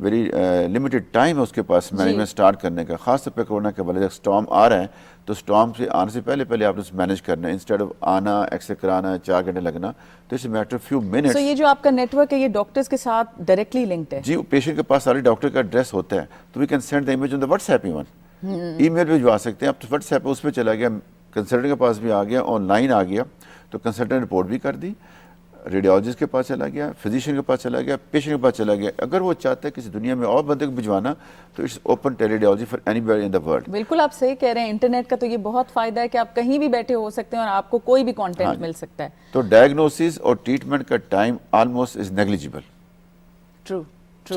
Very limited time ہے اس کے پاس management start کرنے کا، خاص طور پہ کورونا کے بعد جب اسٹارم آ رہا ہے تو اسٹارم سے آنے سے پہلے آپ نے مینیج کرنا ہے، انسٹیڈ آف آنا ایکس رے کرانا 4 گھنٹے لگنا، تو it's a matter of few minutes. So یہ جو آپ کا نیٹ ورک ہے یہ ڈاکٹرز کے ساتھ ڈائریکٹلی لنکڈ ہے؟ جی پیشنٹ کے پاس سارے ڈاکٹر کا ایڈریس ہوتا ہے، تو we can send the image on the WhatsApp, even email پہ بھجوا سکتے ہیں. اب تو واٹس ایپ اس پہ چلا گیا، کنسلٹنٹ کے پاس بھی آ گیا، آن لائن آ گیا، تو کنسلٹنٹ رپورٹ بھی کر دی، ریڈیولوجسٹ کے پاس چلا گیا، فزیشین کے پاس چلا گیا، پیشنٹ کے پاس چلا گیا. اگر وہ چاہتا ہے کسی دنیا میں اور بندے کو بھجوانا تو it's open teleradiology for anybody in the world. بالکل آپ صحیح کہہ رہے ہیں، انٹرنیٹ کا تو یہ بہت فائدہ ہے کہ آپ کہیں بھی بیٹھے ہو سکتے ہیں اور آپ کو کوئی بھی کانٹینٹ مل سکتا ہے. تو ڈائگنوسس اور ٹریٹمنٹ کا ٹائم آلموسٹ از نیگلیجیبل. ٹرو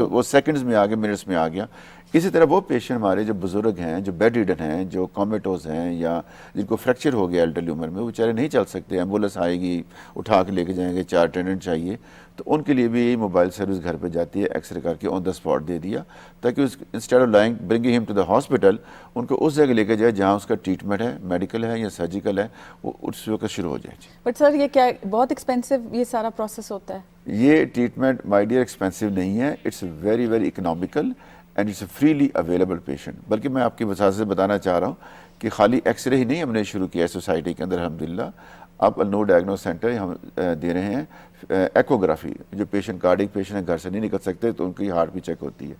وہ سیکنڈز میں آ گیا، منٹس میں آ گیا. اسی طرح وہ پیشنٹ ہمارے جو بزرگ ہیں، جو بیڈ ریڈن ہیں، جو کومیٹوز ہیں، یا جن کو فریکچر ہو گیا ایلڈرلی عمر میں، وہ بیچارے نہیں چل سکتے، ایمبولینس آئے گی اٹھا کے لے کے جائیں گے، 4 اٹینڈنٹ چاہیے، تو ان کے لیے بھی یہی موبائل سروس گھر پہ جاتی ہے، ایکس رے کر کے آن دا اسپاٹ دے دیا، تاکہ انسٹیڈ آف لائنگ برنگنگ ہم ٹو دا ہاسپٹل، ان کو اس جگہ لے کے جائے جہاں اس کا ٹریٹمنٹ ہے، میڈیکل ہے یا سرجیکل ہے، وہ اس وقت شروع ہو جائے. بٹ سر یہ کیا بہت ایکسپینسو یہ سارا پروسیس ہوتا ہے؟ یہ ٹریٹمنٹ مائی ڈیئر ایکسپینسو نہیں ہے، it's very very economical and it's a freely available patient. بلکہ میں آپ کی وساطت سے بتانا چاہ رہا ہوں کہ خالی ایکس رے ہی نہیں ہم نے شروع کیا ہے سوسائٹی کے اندر الحمدللہ. اب نو ڈائگنوس سینٹر ہم دے رہے ہیں ایکوگرافی، جو پیشنٹ کارڈک پیشنٹ ہے، گھر سے نہیں نکل سکتے تو ان کی ہارٹ بھی چیک ہوتی ہے.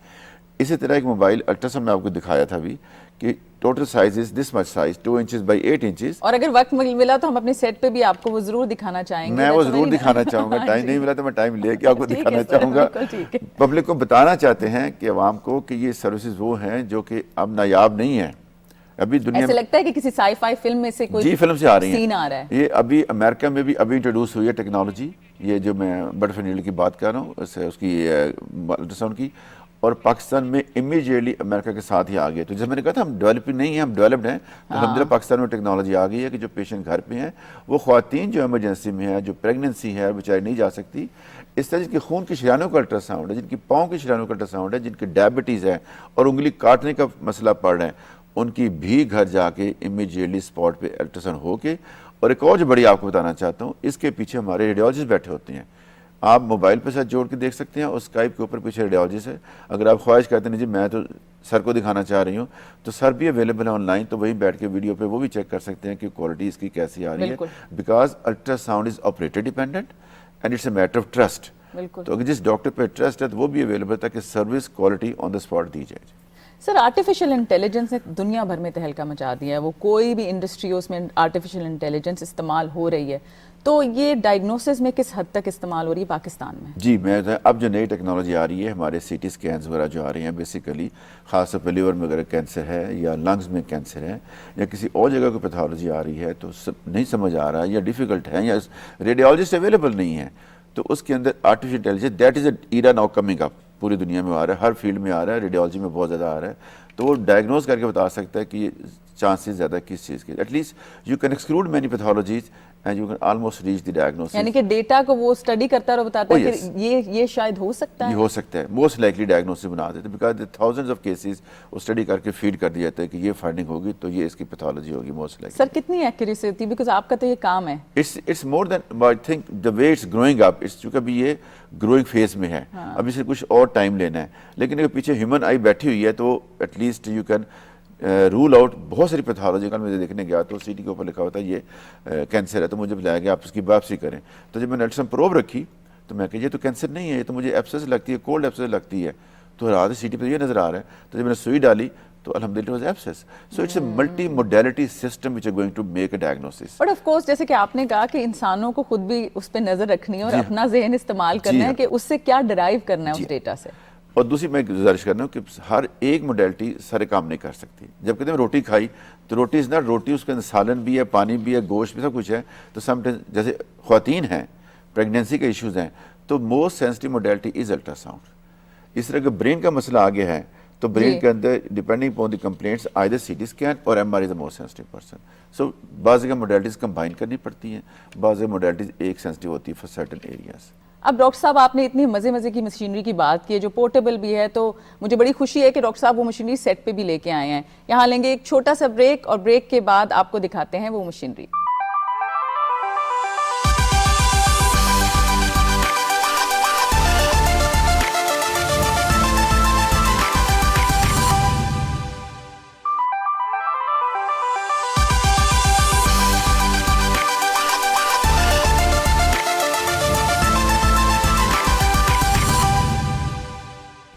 اسی طرح ایک موبائل الٹراساؤنڈ میں آپ کو دکھایا تھا ابھی کہ total size is this much size 2 inches by 8 inches. اور اگر وقت ملا تو ہم اپنے سیٹ پہ بھی آپ کو وہ ضرور دکھانا چاہیں گے. میں وہ ضرور دکھانا چاہوں گا، ٹائم نہیں ملا تو میں ٹائم لے کے آپ کو دکھانا چاہوں گا. پبلک کو بتانا چاہتے ہیں کہ عوام کو کہ یہ سروسز وہ ہیں جو کہ اب نایاب نہیں ہیں. ابھی دنیا ایسے لگتا ہے کہ کسی سائی فائی فلم میں سے کوئی جی فلم سے آ رہی ہیں، سین آ رہا ہے. یہ ابھی امریکہ میں بھی ابھی انٹروڈیوس ہوئی ہے ٹیکنالوجی، یہ جو میں بڈ فنیل کی بات کر رہا ہوں اس کی الٹراساؤنڈ کی، اور پاکستان میں امیجیٹلی امریکہ کے ساتھ ہی آ گئے. تو جب میں نے کہا تھا ہم ڈیولپنگ نہیں ہیں، ہم ڈیولپڈ ہیں، تو الحمدللہ پاکستان میں ٹیکنالوجی آ گئی ہے کہ جو پیشنٹ گھر پہ ہیں، وہ خواتین جو ایمرجنسی میں ہے، جو پریگننسی ہے، بیچاری نہیں جا سکتی، اس طرح جن کے خون کی شریانوں کا الٹراساؤنڈ ہے، جن کی پاؤں کی شریانوں کا الٹراساؤنڈ ہے، جن کی ڈائبٹیز ہے اور انگلی کاٹنے کا مسئلہ پڑ رہا ہے، ان کی بھی گھر جا کے امیجیٹلی اسپاٹ پہ الٹراساؤنڈ ہو کے. اور ایک اور جو بڑی آپ کو بتانا چاہتا ہوں، اس کے پیچھے ہمارے ریڈیولوجسٹ بیٹھے ہوتے ہیں. آپ موبائل پہ ساتھ جوڑ کے دیکھ سکتے ہیں، اور اسکائپ کے اوپر پیچھے ریڈیولوجسٹ ہے. اگر آپ خواہش کرتے ہیں جی میں تو سر کو دکھانا چاہ رہی ہوں، تو سر بھی اویلیبل ہے آن لائن، تو وہیں بیٹھ کے ویڈیو پہ وہ بھی چیک کر سکتے ہیں کہ کوالٹی اس کی کیسی آ رہی ہے. Because ultrasound is operator dependent and it's a matter of trust. تو اگر جس ڈاکٹر پہ ٹرسٹ ہے تو وہ بھی اویلیبل تاکہ service quality on the spot دی جائے. سر آرٹیفیشل انٹیلیجنس نے دنیا بھر میں تہلکہ مچا دیا ہے، وہ کوئی بھی انڈسٹری اس میں آرٹیفیشل انٹیلیجنس استعمال ہو رہی ہے، تو یہ ڈائگنوسس میں کس حد تک استعمال ہو رہی ہے پاکستان میں؟ جی میں اب جو نئی ٹیکنالوجی آ رئی ہے، ہمارے سی ٹی اسکینز وغیرہ جو آ رہی ہیں بیسیکلی، خاص طور پہ لیور میں اگر کینسر ہے یا لنگز میں کینسر ہے یا کسی اور جگہ کو پیتھولوجی آ رہی ہے تو نہیں سمجھ آ رہا ہے یا ڈیفیکلٹ ہے یا ریڈیولوجسٹ اویلیبل نہیں ہے، تو اس کے اندر artificial intelligence that is a era now coming up. پوری دنیا میں آ رہا ہے، ہر فیلڈ میں آ رہا ہے، ریڈیولوجی میں بہت زیادہ آ رہا ہے. تو وہ ڈائگنوز کر کے بتا سکتا ہے کہ یہ چانسز زیادہ کس چیز کے. At least you can exclude many pathologies and you can almost reach the diagnosis. یعنی کہ ڈیٹا کو وہ اسٹڈی کرتا ہے اور بتاتا ہے کہ یہ شاید ہو سکتا ہے، یہ ہو سکتا ہے، موسٹ لائکلی ڈائگنوسس بنا دیتے ہیں بیکاز تھاؤزنڈز آف کیسز وہ اسٹڈی کر کے فیڈ کر دیا جاتا ہے کہ یہ فائنڈنگ ہوگی تو یہ اس کی پیتھولوجی ہوگی موسٹ لائکلی. سر کتنی ایکوریسی ہوتی ہے بیکاز آپ کا تو یہ کام ہے؟ It's more than I think the way it's growing up, it's چونکہ ابھی یہ گروئنگ فیز میں ہے، ابھی سے کچھ اور ٹائم لینا ہے. لیکن اگر پیچھے ہیومن آئی بیٹھی ہوئی ہے تو at least you can rule out بہت ساری پیتھولوجی. کل میں دیکھنے گیا تو سی ٹی کے اوپر لکھا ہوتا ہے یہ کینسر ہے، تو مجھے بتایا گیا آپ اس کی باپسی کریں. تو جب میں نے الٹراساؤنڈ پروب رکھی تو میں کہ یہ تو کینسر نہیں ہے، یہ تو مجھے ایبسس لگتی ہے، کولڈ ایبسس لگتی ہے. تو رات سی ٹی پہ یہ نظر آ رہا ہے. تو جب میں نے سوئی ڈالی تو الحمدللہ was abscess. So it's a multi modality system which are going to make a diagnosis. But of course جیسے کہ آپ نے کہا کہ انسانوں کو خود بھی اس پہ نظر رکھنی ہے اور اپنا ذہن استعمال کرنا ہے کہ اس سے کیا ڈرائیو کرنا ہے اس ڈیٹا سے. اور دوسری میں گزارش کرنا ہوں کہ ہر ایک موڈیلٹی سارے کام نہیں کر سکتی. جب کہتے ہیں روٹی کھائی تو روٹی از ناٹ روٹی، اس کے اندر سالن بھی ہے، پانی بھی ہے، گوشت بھی، سب کچھ ہے. تو سم ٹائم جیسے خواتین ہیں، پریگنینسی کے ایشوز ہیں، تو موسٹ سینسٹیو موڈیلٹی از الٹراساؤنڈ. اس طرح کہ برین کا مسئلہ آگے ہے تو برین کے اندر depending upon the complaints either C T scan اور M R I is the most sensitive person. So بعض جگہ موڈیلٹیز کمبائن کرنی پڑتی ہیں، بعض جگہ موڈیلٹیز ایک سینسٹیو ہوتی ہے فار سرٹن ایریاز. اب ڈاکٹر صاحب آپ نے اتنی مزے کی مشینری کی بات کی ہے جو پورٹیبل بھی ہے، تو مجھے بڑی خوشی ہے کہ ڈاکٹر صاحب وہ مشینری سیٹ پہ بھی لے کے آئے ہیں. یہاں لیں گے ایک چھوٹا سا بریک اور بریک کے بعد آپ کو دکھاتے ہیں وہ مشینری.